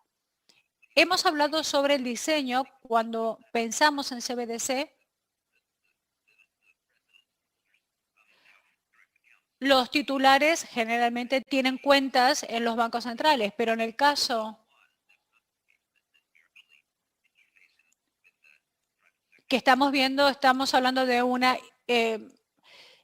Hemos hablado sobre el diseño cuando pensamos en CBDC. Los titulares generalmente tienen cuentas en los bancos centrales, pero en el caso que estamos viendo, estamos hablando de una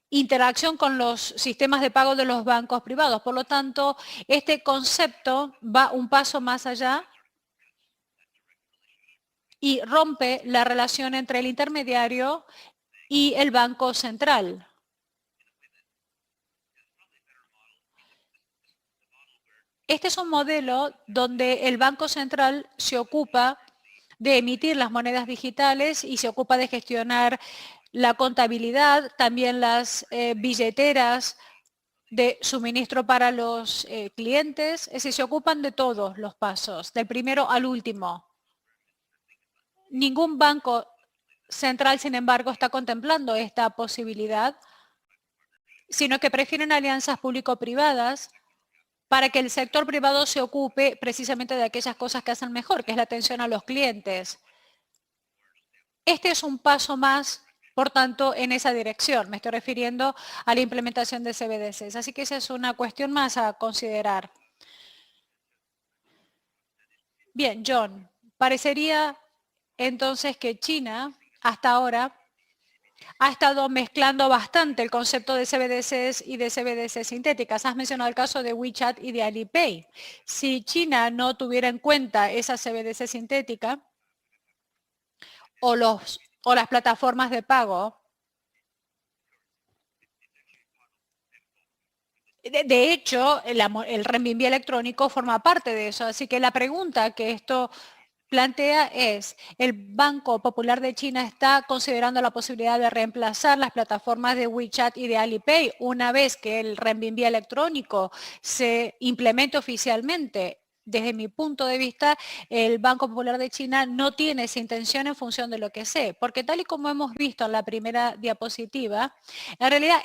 interacción con los sistemas de pago de los bancos privados. Por lo tanto, este concepto va un paso más allá y rompe la relación entre el intermediario y el banco central. Este es un modelo donde el Banco Central se ocupa de emitir las monedas digitales y se ocupa de gestionar la contabilidad, también las billeteras de suministro para los clientes. Es decir, se ocupan de todos los pasos, del primero al último. Ningún banco central, sin embargo, está contemplando esta posibilidad, sino que prefieren alianzas público-privadas para que el sector privado se ocupe precisamente de aquellas cosas que hacen mejor, que es la atención a los clientes. Este es un paso más, por tanto, en esa dirección. Me estoy refiriendo a la implementación de CBDCs. Así que esa es una cuestión más a considerar. Bien, John, parecería entonces que China, hasta ahora, ha estado mezclando bastante el concepto de CBDCs y de CBDCs sintéticas. Has mencionado el caso de WeChat y de Alipay. Si China no tuviera en cuenta esa CBDC sintética o las plataformas de pago, de hecho, el renminbi electrónico forma parte de eso. Así que la pregunta que esto plantea es, ¿el Banco Popular de China está considerando la posibilidad de reemplazar las plataformas de WeChat y de Alipay una vez que el renminbi electrónico se implemente oficialmente? Desde mi punto de vista, el Banco Popular de China no tiene esa intención en función de lo que sé, porque tal y como hemos visto en la primera diapositiva, en realidad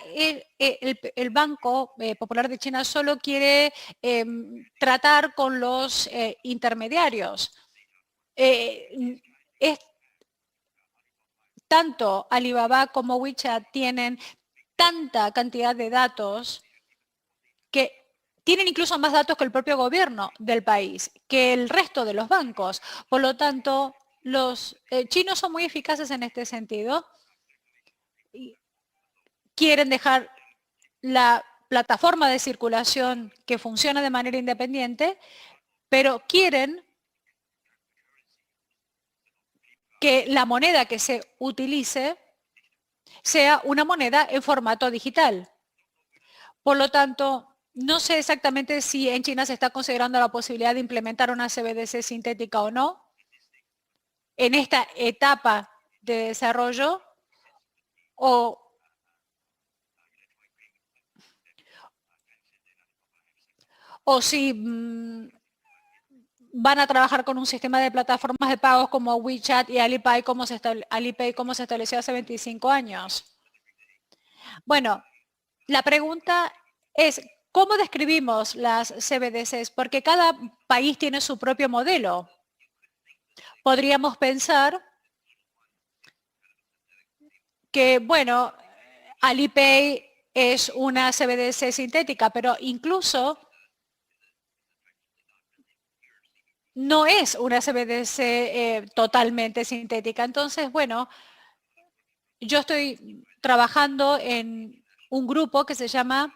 el Banco Popular de China solo quiere tratar con los intermediarios. Tanto Alibaba como WeChat tienen tanta cantidad de datos que tienen incluso más datos que el propio gobierno del país, que el resto de los bancos. Por lo tanto, los chinos son muy eficaces en este sentido. Quieren dejar la plataforma de circulación que funciona de manera independiente, pero quieren que la moneda que se utilice sea una moneda en formato digital. Por lo tanto, no sé exactamente si en China se está considerando la posibilidad de implementar una CBDC sintética o no en esta etapa de desarrollo o si van a trabajar con un sistema de plataformas de pagos como WeChat y Alipay como se estableció hace 25 años. Bueno, la pregunta es, ¿cómo describimos las CBDCs? Porque cada país tiene su propio modelo. Podríamos pensar que, bueno, Alipay es una CBDC sintética, pero incluso no es una CBDC totalmente sintética. Entonces, bueno, yo estoy trabajando en un grupo que se llama,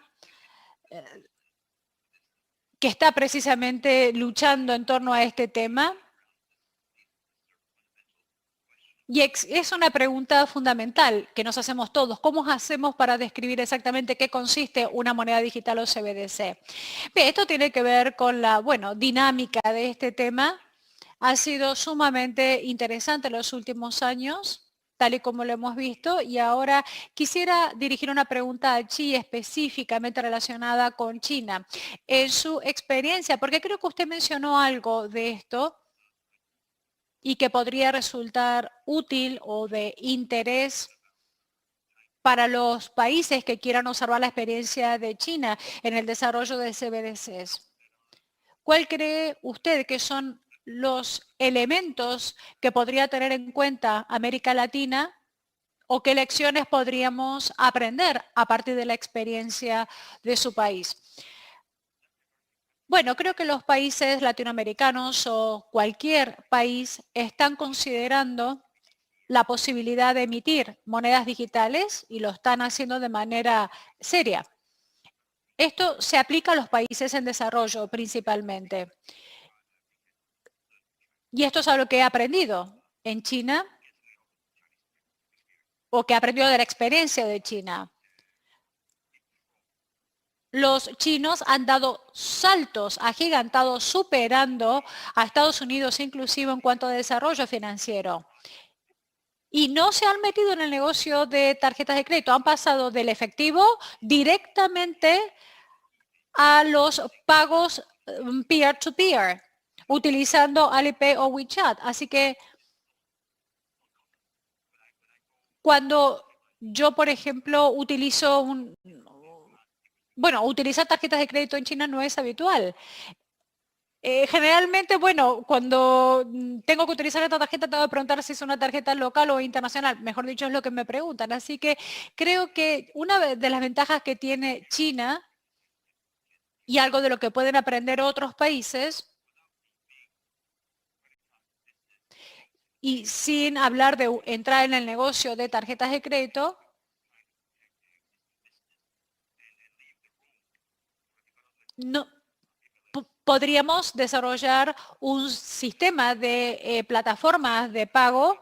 que está precisamente luchando en torno a este tema. Y es una pregunta fundamental que nos hacemos todos. ¿Cómo hacemos para describir exactamente qué consiste una moneda digital o CBDC? Bien, esto tiene que ver con la, dinámica de este tema. Ha sido sumamente interesante en los últimos años, tal y como lo hemos visto, y ahora quisiera dirigir una pregunta a Chi específicamente relacionada con China. En su experiencia, porque creo que usted mencionó algo de esto, y que podría resultar útil o de interés para los países que quieran observar la experiencia de China en el desarrollo de CBDCs. ¿Cuál cree usted que son los elementos que podría tener en cuenta América Latina o qué lecciones podríamos aprender a partir de la experiencia de su país? Bueno, creo que los países latinoamericanos o cualquier país están considerando la posibilidad de emitir monedas digitales y lo están haciendo de manera seria. Esto se aplica a los países en desarrollo principalmente. Y esto es algo que he aprendido en China o que he aprendido de la experiencia de China. Los chinos han dado saltos agigantados superando a Estados Unidos inclusive en cuanto a desarrollo financiero. Y no se han metido en el negocio de tarjetas de crédito, han pasado del efectivo directamente a los pagos peer-to-peer, utilizando Alipay o WeChat. Así que cuando yo, por ejemplo, utilizo utilizar tarjetas de crédito en China no es habitual. Generalmente, cuando tengo que utilizar esta tarjeta, tengo que preguntar si es una tarjeta local o internacional. Mejor dicho, es lo que me preguntan. Así que creo que una de las ventajas que tiene China y algo de lo que pueden aprender otros países, y sin hablar de entrar en el negocio de tarjetas de crédito, no, podríamos desarrollar un sistema de plataformas de pago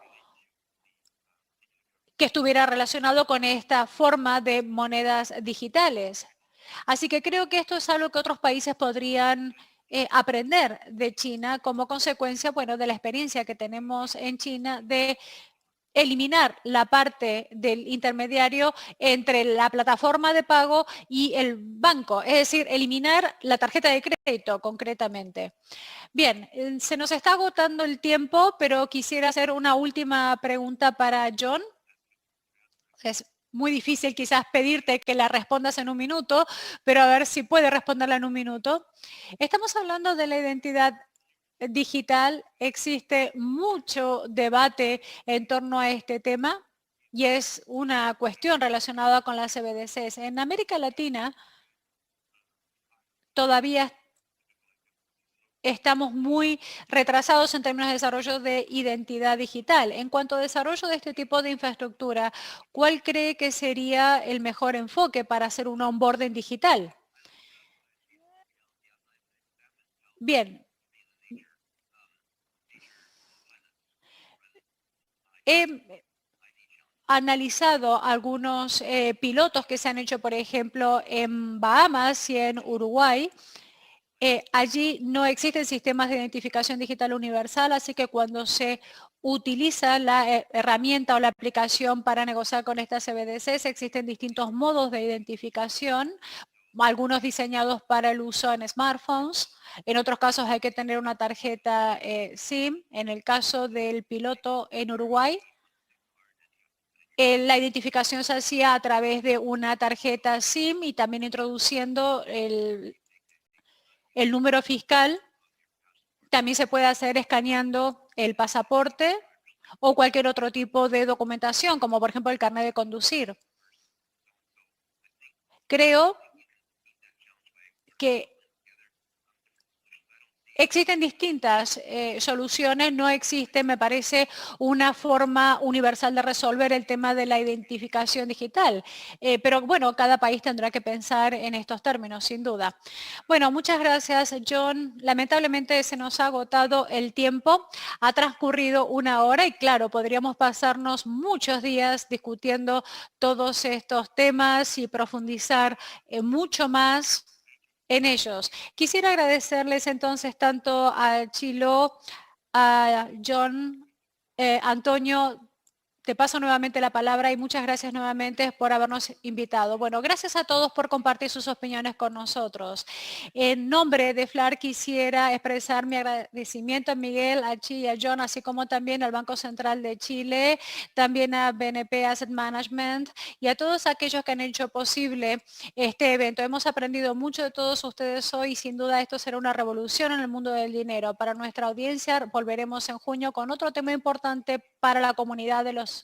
que estuviera relacionado con esta forma de monedas digitales. Así que creo que esto es algo que otros países podrían aprender de China como consecuencia, de la experiencia que tenemos en China de eliminar la parte del intermediario entre la plataforma de pago y el banco, es decir, eliminar la tarjeta de crédito concretamente. Bien, se nos está agotando el tiempo, pero quisiera hacer una última pregunta para John. Es muy difícil quizás pedirte que la respondas en un minuto, pero a ver si puede responderla en un minuto. Estamos hablando de la identidad digital. Existe mucho debate en torno a este tema y es una cuestión relacionada con las CBDCs. En América Latina todavía estamos muy retrasados en términos de desarrollo de identidad digital. En cuanto a desarrollo de este tipo de infraestructura, ¿cuál cree que sería el mejor enfoque para hacer un onboarding digital? Bien. He analizado algunos pilotos que se han hecho, por ejemplo, en Bahamas y en Uruguay. Allí no existen sistemas de identificación digital universal, así que cuando se utiliza la herramienta o la aplicación para negociar con estas CBDCs, existen distintos modos de identificación, algunos diseñados para el uso en smartphones. En otros casos hay que tener una tarjeta SIM. En el caso del piloto en Uruguay, la identificación se hacía a través de una tarjeta SIM y también introduciendo el número fiscal. También se puede hacer escaneando el pasaporte o cualquier otro tipo de documentación, como por ejemplo el carnet de conducir. Creo que Existen distintas soluciones, no existe, me parece, una forma universal de resolver el tema de la identificación digital. Pero bueno, cada país tendrá que pensar en estos términos, sin duda. Bueno, muchas gracias, John. Lamentablemente se nos ha agotado el tiempo. Ha transcurrido 1 hora y claro, podríamos pasarnos muchos días discutiendo todos estos temas y profundizar mucho más en ellos. Quisiera agradecerles entonces tanto a Chilo, a John, Antonio, te paso nuevamente la palabra y muchas gracias nuevamente por habernos invitado. Bueno, gracias a todos por compartir sus opiniones con nosotros. En nombre de FLAR quisiera expresar mi agradecimiento a Miguel, a Chi y a John, así como también al Banco Central de Chile, también a BNP Asset Management y a todos aquellos que han hecho posible este evento. Hemos aprendido mucho de todos ustedes hoy y sin duda esto será una revolución en el mundo del dinero. Para nuestra audiencia volveremos en junio con otro tema importante para la comunidad de los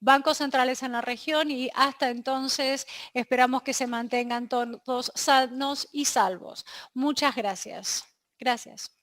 bancos centrales en la región y hasta entonces esperamos que se mantengan todos sanos y salvos. Muchas gracias. Gracias.